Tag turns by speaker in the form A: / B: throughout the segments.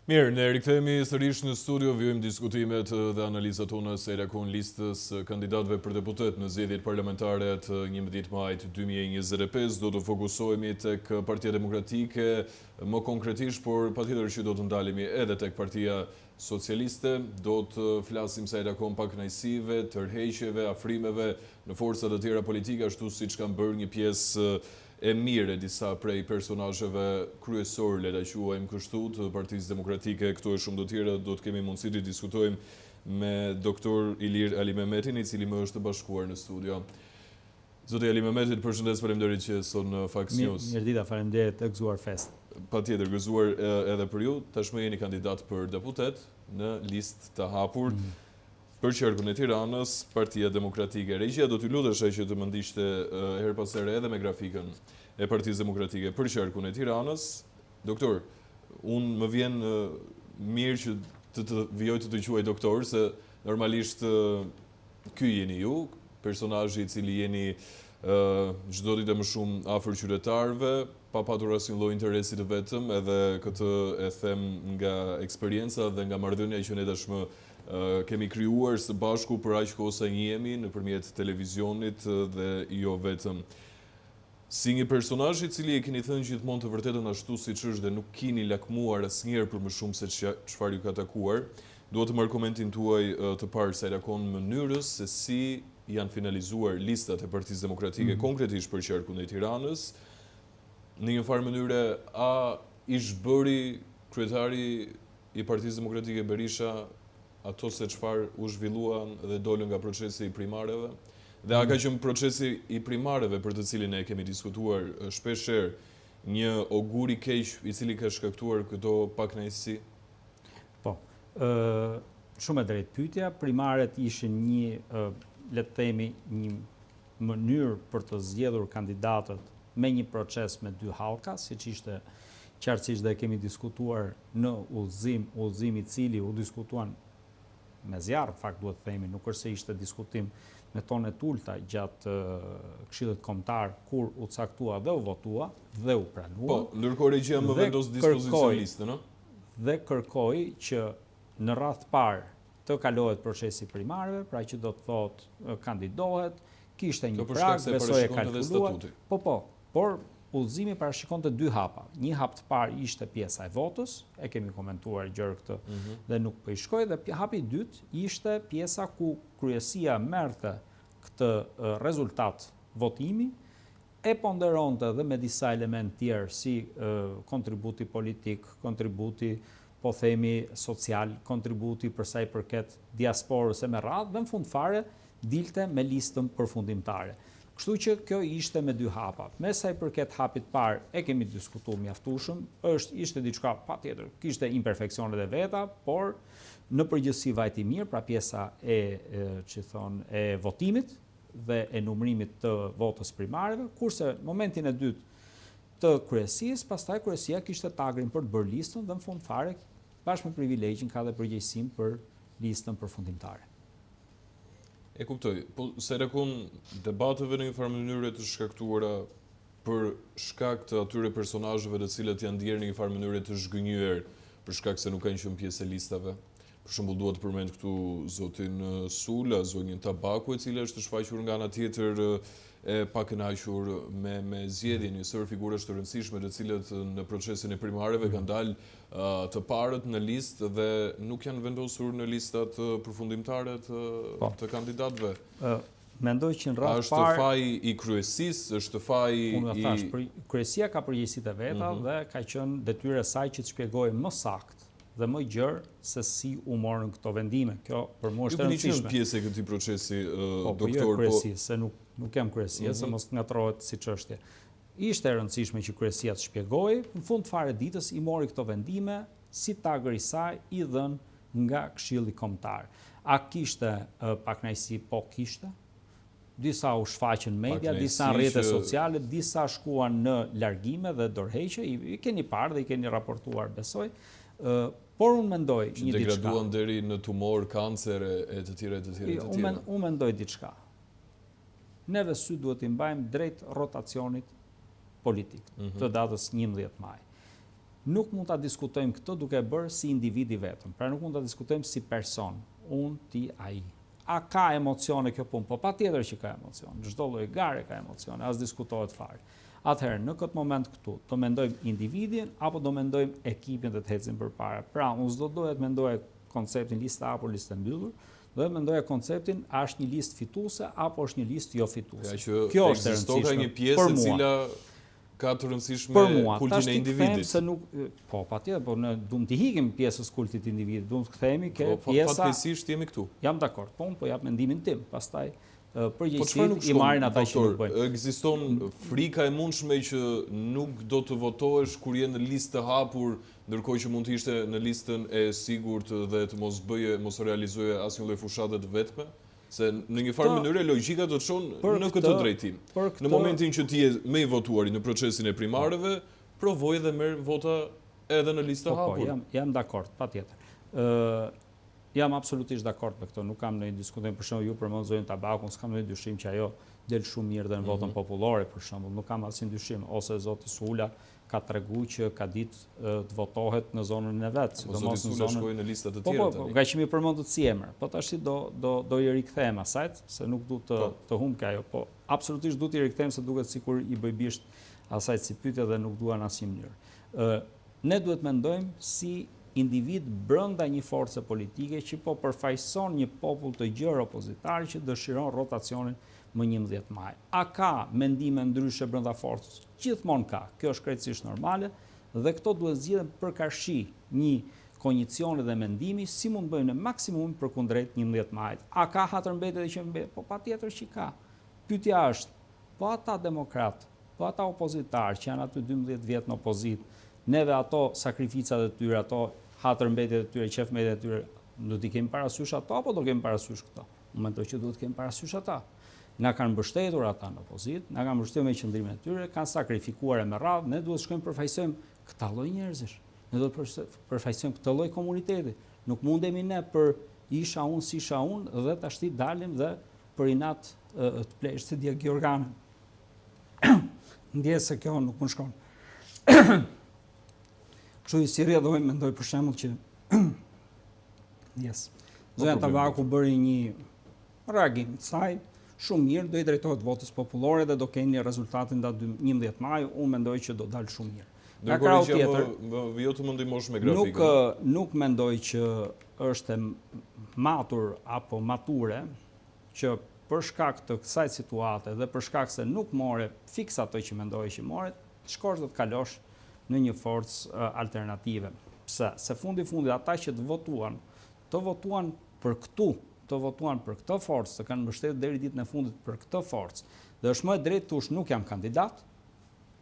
A: Mirë, ne rikthehemi sërish në studio, vjojmë diskutimet dhe analizat tona se rakon listës kandidatëve për deputet në zgjedhjet parlamentare të 11 majit 2025. Do të fokusohemi tek Partia Demokratike, më konkretisht, por patjetër që do të ndalemi edhe tek Partia Socialiste. Do të flasim se rakon pakënaqësive, tërheqjeve, afrimeve në forcat e tjera politike, ashtu siç kanë bërë një pjesë e mire disa prej personazheve kryesor, le ta quajmë kështu, të Partisë Demokratike. Këto e shumë të tjera do të kemi mundësi të diskutojmë me doktor Ilir Ali Mehmetin, i cili më është bashkuar në studio. Zoti Ali Mehmeti, përshëndes, faleminderit që son në Fax News.
B: Mirëdita, faleminderit të gëzuar fest.
A: Patjetër, gëzuar edhe për ju. Tashmë jeni kandidat për deputet në listë të hapur. Për qarkun e Tiranës, Partia Demokratike. Regjia, do t'ju lutesh që të më ndiqte her pas here edhe me grafikën e Partisë Demokratike për qarkun e Tiranës. Doktor, unë më vjen mirë që të vijoj të quaj doktor, se normalisht ky jeni ju, personazhi i cili jeni çdo ditë më shumë afër qytetarëve, pa patur asnjë lloj interesi të vetëm, edhe këtë e them nga eksperjenca dhe nga marrëdhënia që ne tashmë kemi krijuar së bashku për aq kohë sa njihemi nëpërmjet televizionit dhe jo vetëm. Si një personazh i cili e keni thënë gjithmonë të vërtetën ashtu siç është dhe nuk keni lakmuar asnjëherë për më shumë se çfarë ju ka takuar, dua të marr komentin tuaj të parë sa rakon mënyrës se si janë finalizuar listat e Partisë Demokratike konkretisht për qarkun e Tiranës. Në një farë mënyre, a ish bëri kryetari i Partisë Demokratike Berisha ato se çfarë u zhvilluan dhe dolën nga procesi i primareve? Dhe a ka qenë procesi i primareve për të cilin ne kemi diskutuar shpeshherë një ogur i keq i cili ka shkaktuar këto pakënaqësi?
B: Po, shumë e drejtë pyetja. Primaret ishin një, le të themi, një mënyrë për të zgjedhur kandidatët me një proces me dy hallka, siç ishte qartësisht dhe kemi diskutuar në udhëzim i cili u diskutuan me zjarr, fakt duhet të themi, nuk është se ishte diskutim me tonë të ulta gjatë Këshillit Kombëtar kur u caktua dhe u votua dhe u pranua.
A: Po, ndërkohë regjia më vendos dispozicion listën, ëh?
B: Dhe kërkoi që në radh parë të kalohet procesi primarëve, pra që do të thotë kandidohet, kishte një prag, besoj e kalkuluar. Por udhëzimi parashikonte dy hapa. Një hap të parë ishte pjesa e votës, e kemi komentuar gjërë këtë dhe nuk po i shkoj, dhe hapi i dytë ishte pjesa ku kryesia merrte këtë rezultat votimi, e ponderonte dhe me disa element tjerë si kontributi politik, kontributi, po themi, social, kontributi për sa i përket diasporës e me radhë, dhe në fund fare dilte me listën përfundimtare. Kështu që kjo ishte me dy hapa. Me sa i përket hapit parë e kemi diskutuar mjaftueshëm, ishte diçka patjetër, kishte imperfeksionet e veta, por në përgjithësi vajti mirë, pra pjesa e votimit dhe e numërimit të votës primareve, kurse në momentin e dytë të kryesisë, pastaj kryesia kishte tagrin për të bërë listën dhe në fund fare bashkë me privilegjin ka dhe përgjegjësinë për listën përfundimtare.
A: E kuptoj, po se rakon debateve në një farë mënyrë të shkaktuara për shkak të atyre personazheve të cilët janë ndjerë në një farë mënyrë të zhgënjyer për shkak se nuk kanë qenë pjesë e listave. Për shembull, duhet të përmend këtu zotin Sula, zonjën Tabaku, e cila është shfaqur nga ana tjetër e pakënaqur me zgjedhjen, një sër figurash të rëndësishme të cilët në procesin e primareve kanë dalë të parët në listë dhe nuk janë vendosur në listat përfundimtare të kandidatëve.
B: Mendoj që në radhë parë...
A: Është faji i kryesisë, është faji
B: i... Kryesia ka përgjegjësitë e veta dhe ka qenë detyrë e saj që të shpjegojë më saktë dhe më gjerë se si u morën këto vendime. Kjo për mua është e rëndësishme.
A: Ju keni qenë pjesë e këtij procesi, doktor?
B: Po jo kryesisë, se nuk kem kryesia, se mos ngatrohet si çështje. Ishte e rëndësishme që kryesia të shpjegojë, në fund fare ditës i mori këto vendime si tagër i saj i dhënë nga Këshilli Kombëtar. A kishte pakënaqësi? Po kishte. Disa u shfaqën në media, disa në rrjetet sociale, disa shkuan në largime dhe dorëheqje, i keni parë dhe i keni raportuar, besoj. Por unë mendoj një diçka. Që
A: degraduan deri në tumor, kancer e të tjera.
B: Unë mendoj diçka. Neve sy duhet i mbajmë drejt rotacionit politik të datës 11 maj. nuk mund ta diskutojmë këtë duke bërë si individi vetëm. Pra nuk mund ta diskutojmë si person, unë, ti, ai. A ka emocione kjo punë? Po patjetër që ka emocione. Çdo lloj gare ka emocione, as diskutohet fare. Atëherë, në këtë moment këtu, do mendojmë individin apo do mendojmë ekipin të ecim përpara. Pra, unë s'do doja të mendoja konceptin listë A apo listë mbyllur, do të mendoja konceptin a është një listë fituese apo është një listë jo fituese.
A: Kjo është e rëndësishme një pjesë e cila ka të rëndësishme kultin e individit.
B: Se nuk, po, patjetër, po ne duam të hiqim pjesës kultit të individit, duam të kthehemi ke pjesa.
A: Po fatkeqësisht jemi këtu.
B: Jam dakord, po jap mendimin tim, pastaj përgjegjësitë i marrin ata që nuk bëjnë.
A: Ekziston frika e mundshme që nuk do të votohesh kur je në listë të hapur, ndërkohë që mund të ishte në listën e sigurt dhe të mos realizoje asnjë lloj fushate të vetme? Se në një farë mënyrë logjika do të çon në këtë drejtim. Në momentin që ti je më i votuari në procesin e primarëve, provoj dhe merr vota edhe në listë të hapur.
B: Po, jam dakord, patjetër. Jam absolutisht dakord me këtë, nuk kam ndonjë diskutim, për shembull ju përmend zonën Tabakun, s'kam ndonjë dyshim që ajo del shumë mirë dhe në votën popullore, për shembull, nuk kam asnjë dyshim, ose zoti Sula ka treguar që ka ditë të votohet në zonën e vet,
A: sidomos në zonën shkoi në lista të tjera tani.
B: Po, nga që mi përmendët si emër, po tash do i rikthehem asajt, se nuk du të humb ajo, po absolutisht du t'i rikthehem se duket sikur i bëj bisht asajt si pyetje dhe nuk dua në asnjë mënyrë. Ne duhet mendojmë si individ brenda një force politike që po përfaqëson një popull të gjerë opozitar që dëshiron rotacionin më 11 maj. A ka mendime ndryshe brenda forcës? Gjithmonë ka. Kjo është krejtësisht normale dhe këto duhet zgjidhen përkarshi një konjicioni dhe mendimi si mund bëjmë në maksimum përkundrejt 11 majit. A ka hatërmbetje dhe që mbet? Po patjetër që ka. Pyetja është, po ata demokrat, po ata opozitar që janë aty 12 vjet në opozit, neve ato sakrificat e tyre, ato hatërmbetjet e tyre, qefmbetjet e tyre, do t'i kemi parasysh ato apo do kemi parasysh këto? Unë mendoj që duhet kemi parasysh ata. Na kanë mbështetur ata në opozit, na kanë mbështetur me qëndrimin e tyre, kanë sakrifikuar me radhë, ne duhet shkojmë përfaqësojmë këtë lloj njerëzish. Ne do të përfaqësojmë këtë lloj komuniteti. Nuk mundemi ne për isha unë si isha unë dhe tash dalim dhe për inat të plesh si dia Gjeorganë. Ndjes se kjo nuk më shkon. Kështu i Siria do mendoj për shembull që Zonja Tabaku bëri një reagim të saj shumë mirë, do i drejtohet votës popullore dhe do keni rezultatin datë 11 maj, unë mendoj që do dalë shumë mirë. Nga krau tjetër,
A: jo të më ndihmosh me grafikën.
B: Nuk mendoj që është matur apo mature që për shkak të kësaj situate dhe për shkak se nuk more fiks ato që mendoj që more, shkosh do të kalosh në një forcë alternative. Pse? Se fundit ata që të votuan për këtu, të votuan për këtë forcë, të kanë mbështetur deri ditën e fundit për këtë forcë. Dhe është më e drejtë tush nuk jam kandidat,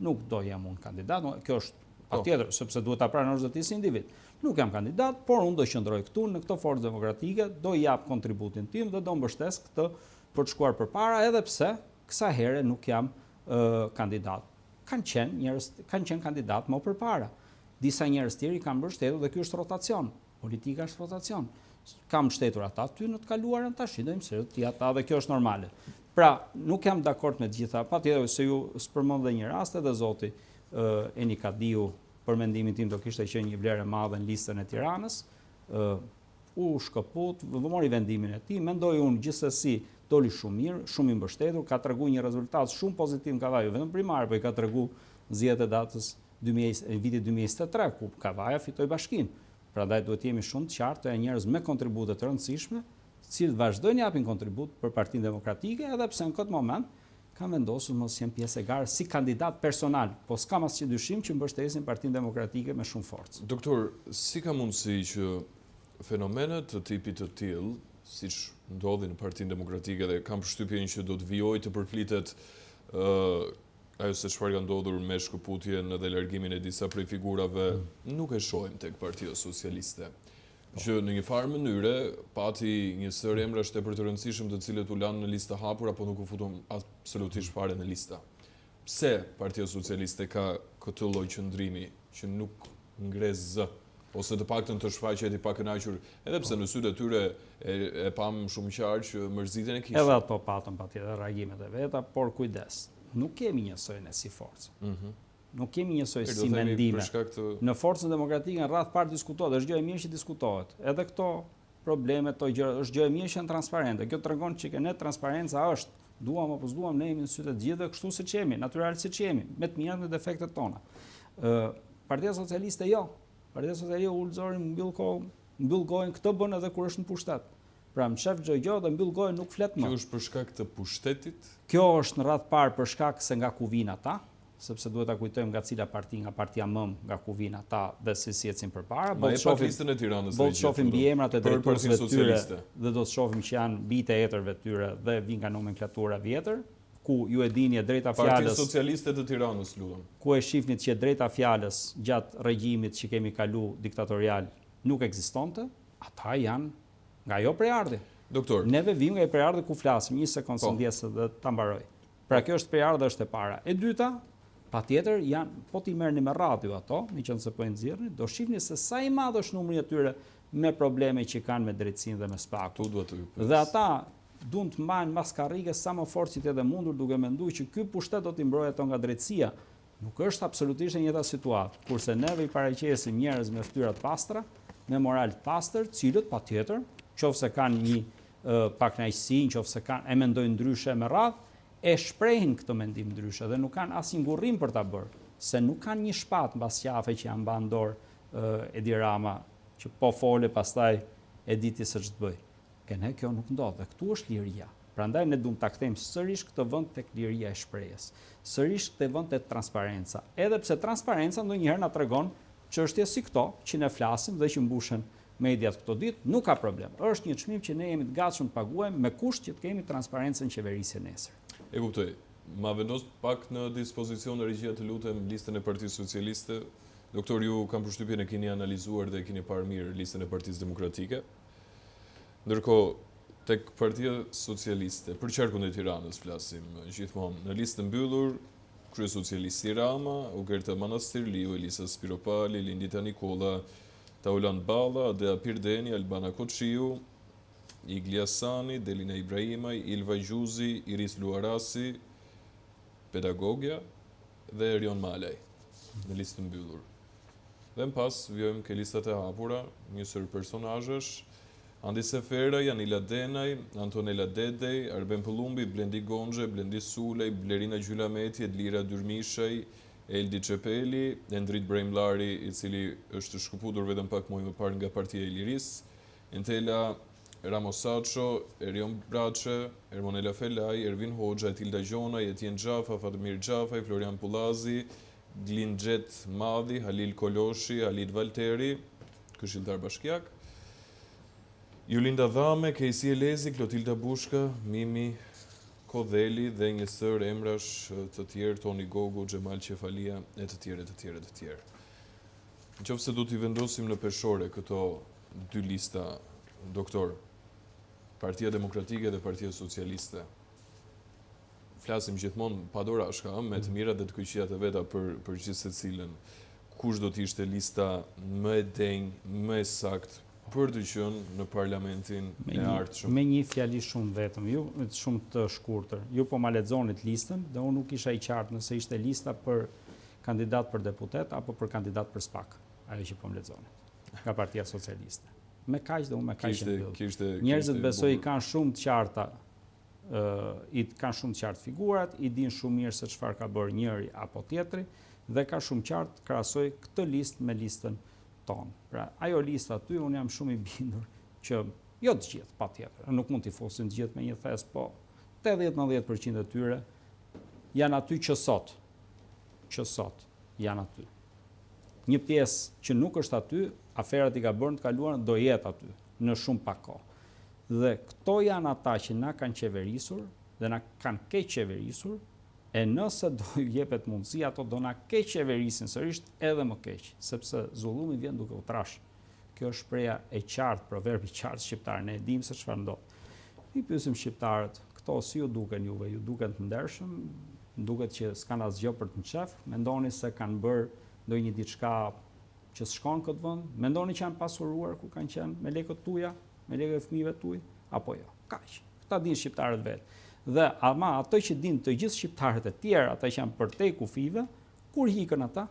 B: nuk do jam unë kandidat, kjo është patjetër, sepse duhet ta pranosh vetë si individ. Nuk jam kandidat, por unë do qëndroj këtu në këtë forcë demokratike, do jap kontributin tim dhe do mbështes këtë për të shkuar përpara, edhe pse kësaj here nuk jam kandidat. Kanë qenë kandidat më përpara. Disa njerëz tjerë kanë mbështetur dhe ky është rotacion. Politika është rotacion. Kam mbështetur ata ty në të kaluarën, tash i dojmë se ti ata dhe kjo është normale. Pra, nuk jam dakord me të gjitha, patjetër se ju s'përmend dhe një rast edhe zoti Eni Kadiu për mendimin tim do kishte qenë një vlerë e madhe në listën e Tiranës. U shkëput, mori vendimin e tij, mendoj unë gjithsesi doli shumë mirë, shumë i mbështetur, ka treguar një rezultat shumë pozitiv Kavaja, vetëm primar, por i ka treguar zgjedhjet e datës vitit 2023 ku Kavaja fitoi bashkinë. Prandaj duhet jemi shumë të qartë, janë njerëz me kontribute të rëndësishme, të cilët vazhdojnë japin kontribut për Partinë Demokratike, edhe pse në këtë moment kanë vendosur mos jenë pjesë e garës si kandidat personal, po s'kam asnjë dyshim që mbështesin Partinë Demokratike me shumë forcë.
A: Doktor, si ka mundësi që fenomenet të tipit të tillë, siç ndodhi në Partinë Demokratike dhe kam përshtypjen që do të vijojë të përflitet ajo se çfarë ka ndodhur me shkëputjen dhe largimin e disa prej figurave, nuk e shohim tek Partia Socialiste. Që në një farë mënyre pati një sër emrash tepër të rëndësishëm të cilët u lanë në listë hapur apo nuk u futën absolutisht fare në lista. Pse Partia Socialiste ka këtë lloj qëndrimi që nuk ngres zë, ose të paktën të shfaqet i pakënaqur, edhe pse në sytë e tyre e pam shumë qartë që mërzitjen e kishin.
B: Edhe ato patën patjetër reagimet e veta, por kujdes. Nuk kemi një sërinë si forcë. nuk kemi njësoj si mendime. Në Forcën Demokratike në radh parë diskutohet, është gjë e mirë që diskutohet. Edhe këto probleme, këto gjëra, është gjë e mirë që janë transparente. Kjo tregon që ne transparenca është, duam apo s'duam, ne jemi në sytë të gjithëve kështu siç jemi, natyral siç jemi, me të mirat dhe defektet tona. Partia Socialiste jo. Partia Socialiste ulëzori mbyll gojën, këtë bën edhe kur është në pushtet. Pra më shef çdo gjë dhe mbyll gojën, nuk flet më.
A: Kjo është për shkak të pushtetit?
B: Kjo është në radh parë për shkak se nga ku vijnë ata, sepse duhet ta kujtojmë nga cila parti, nga partia MM, nga ku vijnë ata dhe si ecin përpara.
A: Do të shohim listën e Tiranës.
B: Do të shohim emrat e drejtorëve të tyre dhe do të shohim që janë bijtë e etërve të tyre dhe vijnë nga nomenklatura vjetër, ku ju e dini e drejta fjalës.
A: Partia Socialiste të Tiranës, lutem.
B: Ku e shifnit që e drejta fjalës gjatë regjimit që kemi kalu diktatorial nuk ekzistonte, ata janë nga jo prejardhje.
A: Doktor.
B: Neve vim nga e prejardhje ku flasim, një sekond së ndjesë dhe ta mbaroj. Pra kjo është prejardhje, është e para. E dyta, patjetër janë, po t'i merrni me radhë ju ato, meqenëse po e nxjerrni, do shihni se sa i madh është numri i tyre me probleme që kanë me drejtsinë dhe me spakun. Dhe ata duan të mbajnë maskarrike sa më fort si të edhe mundur, duke menduar që ky pushtet do t'i mbrojë ato nga drejtësia. Nuk është absolutisht e njëjta situatë, kurse neve i paraqesim njerëz me fytyra të pastra, me moral të pastër, cilët patjetër qofse kanë një pakënaqësi, qofse kanë e mendojnë ndryshe me radhë, e shprehin këtë mendim ndryshe dhe nuk kanë asnjë ngurrim për ta bërë, se nuk kanë një shpatë mbas qafe që janë mban dorë Edi Rama, që po fole pastaj e diti se ç'të bëj. Ne kjo nuk ndodh, dhe këtu është liria. Prandaj ne duam ta kthejmë sërish këtë vend tek liria e shprehjes. Sërish këtë vend tek transparenca. Edhe pse transparenca ndonjëherë na tregon çështje si këto që ne flasim dhe që mbushen mediat këto ditë, nuk ka problem. Është një çmim që ne jemi të gatshëm të paguajmë me kusht që të kemi transparencën qeverisje nesër.
A: E kuptoj. Ma vendos pak në dispozicion në regjia të lutem listën e Partisë Socialiste. Doktor, ju kam përshtypjen e keni analizuar dhe keni parë mirë listën e Partisë Demokratike. Ndërkohë, tek Partia Socialiste, për qarkun e Tiranës flasim gjithmonë, në listë mbyllur, kryesocialisti Rama, Ugerta Manastirliu, Elisa Spiropali, Lindita Nikola, Taulan Balla, Adea Pirdeni, Albana Koçiu, Igli Asani, Delina Ibrahimaj, Ilva Gjuzi, Iris Luarasi, Pedagogja dhe Erion Malaj në listë mbyllur. Dhe më pas vjojmë ke listat e hapura, njësër personazhesh, Andi Sefera, Janila Denaj, Antonella Dedej, Arben Pëllumbi, Blendi Gonxhe, Blendi Sulej, Blerina Gjylameti, Edlira Dyrmishaj, Eldi Çepeli, Endrit Brejmllari, i cili është shkëputur vetëm pak muaj më parë nga Partia e Lirisë, Entela Ramosaço, Erion Braçe, Ermonela Felaj, Ervin Hoxha, Etilda Gjonaj, Etjen Xhafa, Fatmir Xhafaj, Florian Pullazi, Glinxhet Madhi, Halil Koloshi, Halit Valteri, këshilltar bashkiak, Julinda Dhame, Kejsi Elezi, Klotilda Bushka, Mimi Kodheli dhe një sër emrash të tjerë, Toni Gogu, Xhemal Qefalia e të tjerë. Nëse do t'i vendosim në peshore këto dy lista, doktor, Partia Demokratike dhe Partia Socialiste, flasim gjithmonë pa dorashka, me të mirat dhe të këqijat e veta për gjithë secilën, kush do t'ishte lista më e denjë, më e saktë për të qenë në parlamentin e ardhshëm?
B: Me një fjali shumë vetëm, ju shumë të shkurtër. Ju po ma lexonit listën dhe unë nuk isha i qartë nëse ishte lista për kandidat për deputet apo për kandidat për SPAK, ajo që po më lexonit, nga Partia Socialiste. Me kaq dhe unë me kaq e mbyll. Njerëzit besoj i kanë shumë të qarta, kanë shumë të qartë figurat, i din shumë mirë se çfarë ka bërë njëri apo tjetri dhe ka shumë qartë krahasoj këtë listë me listën tonë. Pra, ajo lista aty, unë jam shumë i bindur që jo të gjithë, patjetër, nuk mund t'i fosin të gjithë me një thes, po 80-90% e tyre janë aty që sot janë aty. Një pjesë që nuk është aty, aferat i ka bërë të kaluar, do jetë aty, në shumë pak kohë. Dhe këto janë ata që na kanë qeverisur dhe na kanë keq qeverisur, e nëse do ju jepet mundësi, ato do na keq qeverisin sërish edhe më keq, sepse zullumi vjen duke u trash. Kjo është shpreha e qartë, proverbi i qartë shqiptar, ne e dim se çfarë ndodh. I pyesim shqiptarët, këto si ju duken juve, ju duken të ndershëm, duket që s'kan asgjë për të qef, mendoni se kanë bërë ndonjë diçka që s'shkon këtë vend, mendoni që janë pasuruar ku kanë qenë me lekët tuaja, me lekët e fëmijëve tuaj, apo jo. Kaq. Këta din shqiptarët vetë. Dhe ama ato që din të gjithë shqiptarët e tjerë, ata që janë përtej kufive, Kur hikën ata?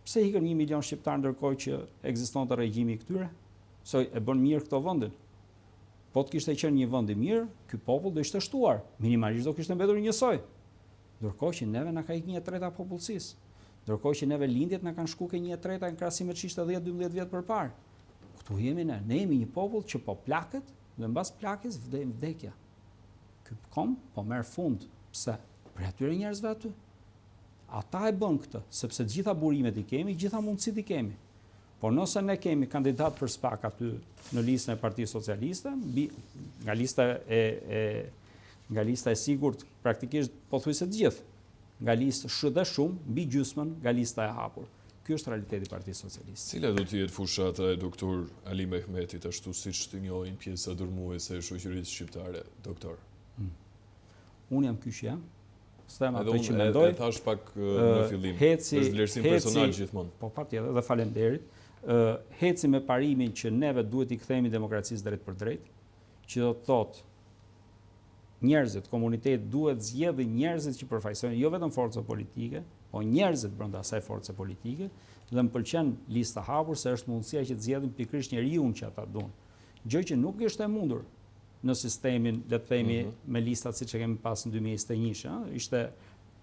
B: Pse hikën 1 milion shqiptar ndërkohë që ekzistonte regjimi i këtyre? Se e bën mirë këto vendin. Po të kishte qenë një vend i mirë, ky popull do ishte shtuar, minimalisht do kishte mbetur njësoj. Ndërkohë që neve na ka ikë 1/3 popullsisë. Ndërkohë që neve lindjet na kanë shkuar 1/3 në krahasim me ç'ishte 10-12 vjet përpara. Këtu jemi ne. Ne jemi një popull që po plaket dhe mbas plakjes vdekja. Ky kom po merr fund. Pse? Për atyre njerëzve aty. Ata e bën këtë, sepse gjitha burimet i kemi, gjitha mundësit i kemi. Por nëse ne kemi kandidat për SPAK aty në listën e Partisë Socialiste, nga lista e sigurt praktikisht pothuajse të gjithë, nga listë dhe shumë, mbi gjysmën nga lista e hapur. Ky është realiteti i Partisë Socialiste.
A: Cila do të jetë fushata e doktor Ali Mehmetit, ashtu siç të njohin pjesa dërmuese e shoqërisë shqiptare, doktor?
B: Unë jam ky që jam. Them atë që mendoj.
A: Edhe thash pak në fillim. Është vlerësim personal gjithmonë.
B: Po patjetër, dhe faleminderit. Heci me parimin që neve duhet i kthehemi demokracisë drejt për drejt, që do të thotë njerëzit, komuniteti duhet zgjedhë njerëzit që përfaqësojnë jo vetëm forca politike, po njerëzit brenda asaj force politike, dhe më pëlqen lista hapur se është mundësia që të zgjedhin pikërisht njeriu që ata duan. Gjë që nuk është e mundur në sistemin, le të themi, me listat siç e kemi pas në 2021, ishte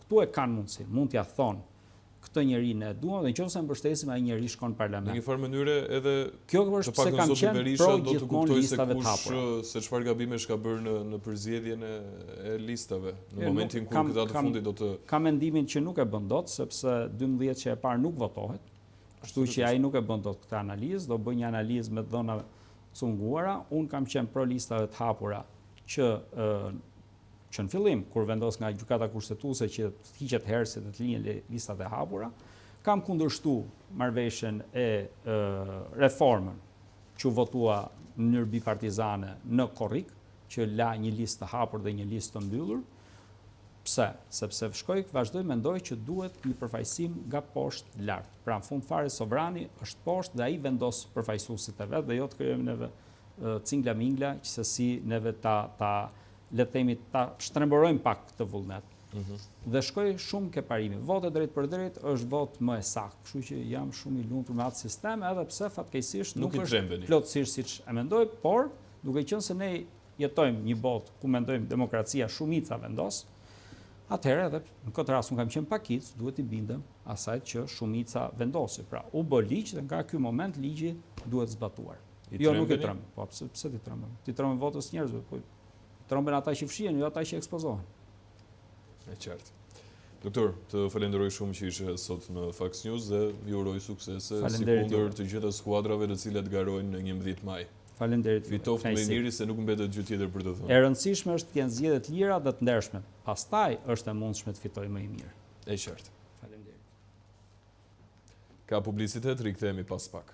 B: këtu e kanë mundësi, mund t'ia thonë këtë njeri ne duam dhe nëse mbështesim ai njeri shkon në parlament.
A: Në një farë mënyre edhe
B: kjo është pse kam qenë pro gjithmonë listave të hapura.
A: Se çfarë gabimesh ka bërë në përzgjedhjen e listave. Në momentin kur këta të fundit do të
B: kam mendimin që nuk e bën dot sepse 12 që e parë nuk votohet. Kështu që ai nuk e bën dot këtë analizë, do bëj një analizë me dhëna cunguara. Un kam qenë pro listave të hapura që në fillim, kur vendos nga gjykata kushtetuese që të hiqet herësit dhe të lihen listat e hapura, kam kundërshtuar marrëveshjen e reformën që u votua në mënyrë bipartizane në Korrik, që la një listë të hapur dhe një listë të mbyllur. Pse? Sepse vazhdoj mendoj që duhet një përfaqësim nga poshtë lart. Pra në fund fare sovrani është poshtë dhe ai vendos përfaqësuesit e vet dhe jo të krijojmë neve cingla mingla që se si neve le të themi ta shtremborojmë pak këtë vullnet. Dhe shkoj shumë ke parimi. Voti drejt për drejt është vot më e saktë, kështu që jam shumë i lumtur me atë sistem, edhe pse fatkeqësisht nuk është plotësisht siç e mendoj, por duke qenë se ne jetojmë një botë ku mendojmë demokracia shumica vendos, atëherë edhe në këtë rast unë kam qenë pakic, duhet i bindem asaj që shumica vendosi. Pra, u bë ligj dhe nga ky moment ligji duhet zbatuar. Jo, nuk e tremb. Po pse ti tremb? Ti tremb votës njerëzve, po tromben ata që fshihen, jo ata që ekspozohen.
A: E qartë. Doktor, të falenderoj shumë që ishe sot në Fax News dhe ju uroj suksese sikundër të gjitha skuadrave të cilat garojnë në 11 maj.
B: Faleminderit.
A: Fitoft më i miri se nuk mbetet gjë tjetër për të thënë.
B: E rëndësishme është të kenë zgjedhje të lira dhe të ndershme. Pastaj është e mundshme të fitojë më i mirë.
A: E qartë.
B: Faleminderit.
A: Ka publicitet, rikthehemi pas pak.